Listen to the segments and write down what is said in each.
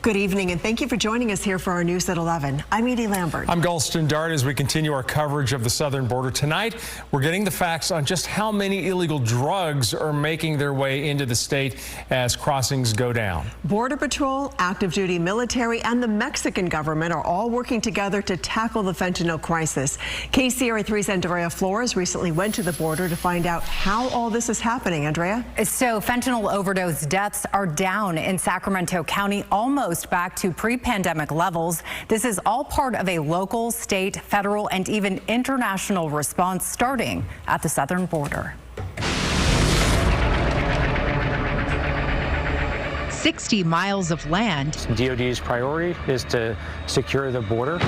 Good evening, and thank you for joining us here for our News at 11. I'm Edie Lambert. I'm Galston Dart as we continue our coverage of the southern border. Tonight, we're getting the facts on just how many illegal drugs are making their way into the state as crossings go down. Border Patrol, active duty military, and the Mexican government are all working together to tackle the fentanyl crisis. KCRA 3's Andrea Flores recently went to the border to find out how all this is happening. Andrea? So fentanyl overdose deaths are down in Sacramento County, almost back to pre-pandemic levels. This is all part of a local, state, federal, and even international response starting at the southern border. 60 miles of land. DOD's priority is to secure the border.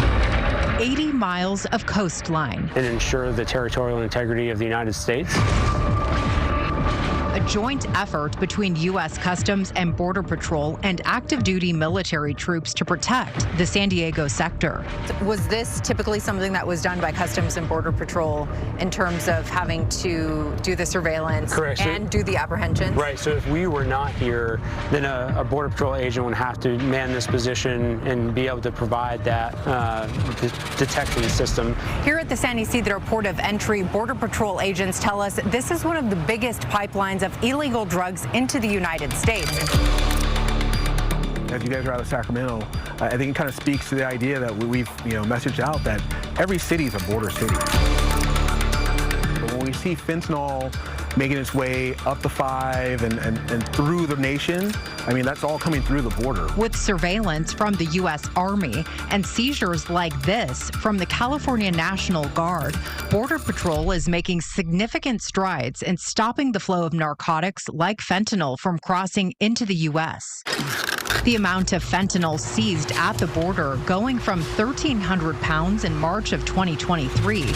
80 miles of coastline. And ensure the territorial integrity of the United States. A joint effort between U.S. Customs and Border Patrol and active duty military troops to protect the San Diego sector. Was this typically something that was done by Customs and Border Patrol in terms of having to do the surveillance Correct. and do the apprehensions? Right. So if we were not here, then a Border Patrol agent would have to man this position and be able to provide that detection system. Here at the San Ysidro Port of Entry, Border Patrol agents tell us this is one of the biggest pipelines of illegal drugs into the United States. As you guys are out of Sacramento, I think it kind of speaks to the idea that we've messaged out that every city is a border city. But when we see fentanyl making its way up the 5 and through the nation, I mean, that's all coming through the border. With surveillance from the U.S. Army and seizures like this from the California National Guard, Border Patrol is making significant strides in stopping the flow of narcotics like fentanyl from crossing into the U.S. The amount of fentanyl seized at the border going from 1,300 pounds in March of 2023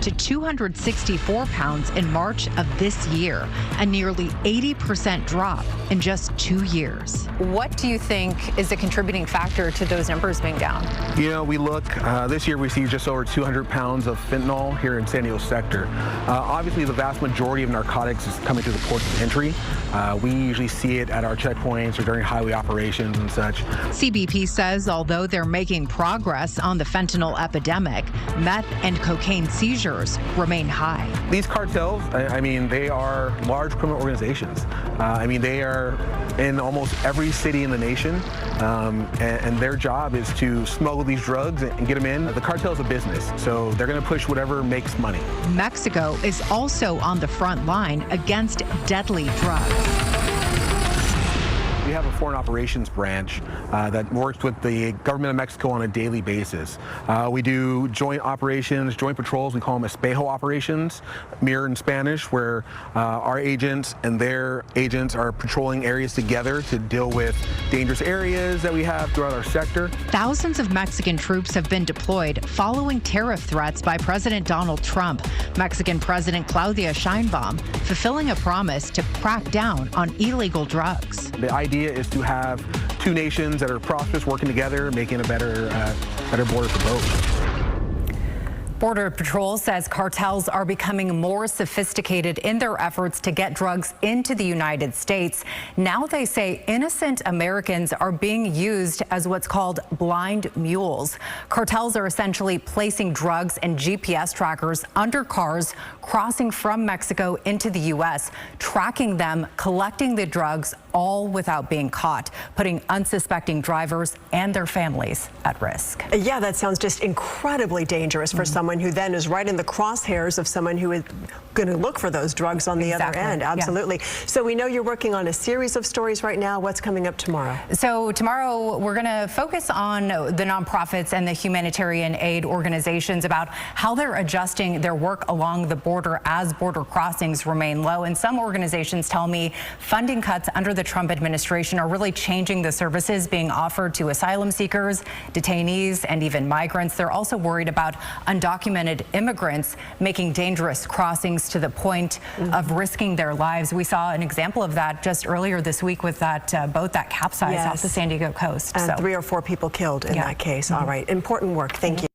to 264 pounds in March of this year, a nearly 80% drop in just 2 years. What do you think is a contributing factor to those numbers being down? We look, this year we see just over 200 pounds of fentanyl here in San Diego sector. Obviously, the vast majority of narcotics is coming through the ports of entry. We usually see it at our checkpoints or during highway operations and such. CBP says although they're making progress on the fentanyl epidemic, meth and cocaine seizures remain high. These cartels, I mean, they are large criminal organizations. I mean, they are in almost every city in the nation, and their job is to smuggle these drugs and get them in. The cartel's a business, so they're going to push whatever makes money. Mexico is also on the front line against deadly drugs. We have a foreign operations branch that works with the government of Mexico on a daily basis. We do joint operations, joint patrols. We call them espejo operations, mirror in Spanish, where our agents and their agents are patrolling areas together to deal with dangerous areas that we have throughout our sector. Thousands of Mexican troops have been deployed following tariff threats by President Donald Trump. Mexican President Claudia Sheinbaum fulfilling a promise to crack down on illegal drugs. The idea is to have two nations that are prosperous working together, making a better border for both. Border Patrol says cartels are becoming more sophisticated in their efforts to get drugs into the United States. Now they say innocent Americans are being used as what's called blind mules. Cartels are essentially placing drugs and GPS trackers under cars crossing from Mexico into the U.S., tracking them, collecting the drugs, all without being caught, putting unsuspecting drivers and their families at risk. Yeah, that sounds just incredibly dangerous for someone who then is right in the crosshairs of someone who is going to look for those drugs on the other end. Absolutely. Yeah. So we know you're working on a series of stories right now. What's coming up tomorrow? So tomorrow we're going to focus on the nonprofits and the humanitarian aid organizations about how they're adjusting their work along the border as border crossings remain low. And some organizations tell me funding cuts under the Trump administration are really changing the services being offered to asylum seekers, detainees, and even migrants. They're also worried about undocumented immigrants making dangerous crossings to the point of risking their lives. We saw an example of that just earlier this week with that boat that capsized off the San Diego coast. And 3 or 4 people killed in that case. All right. Important work. Thank you.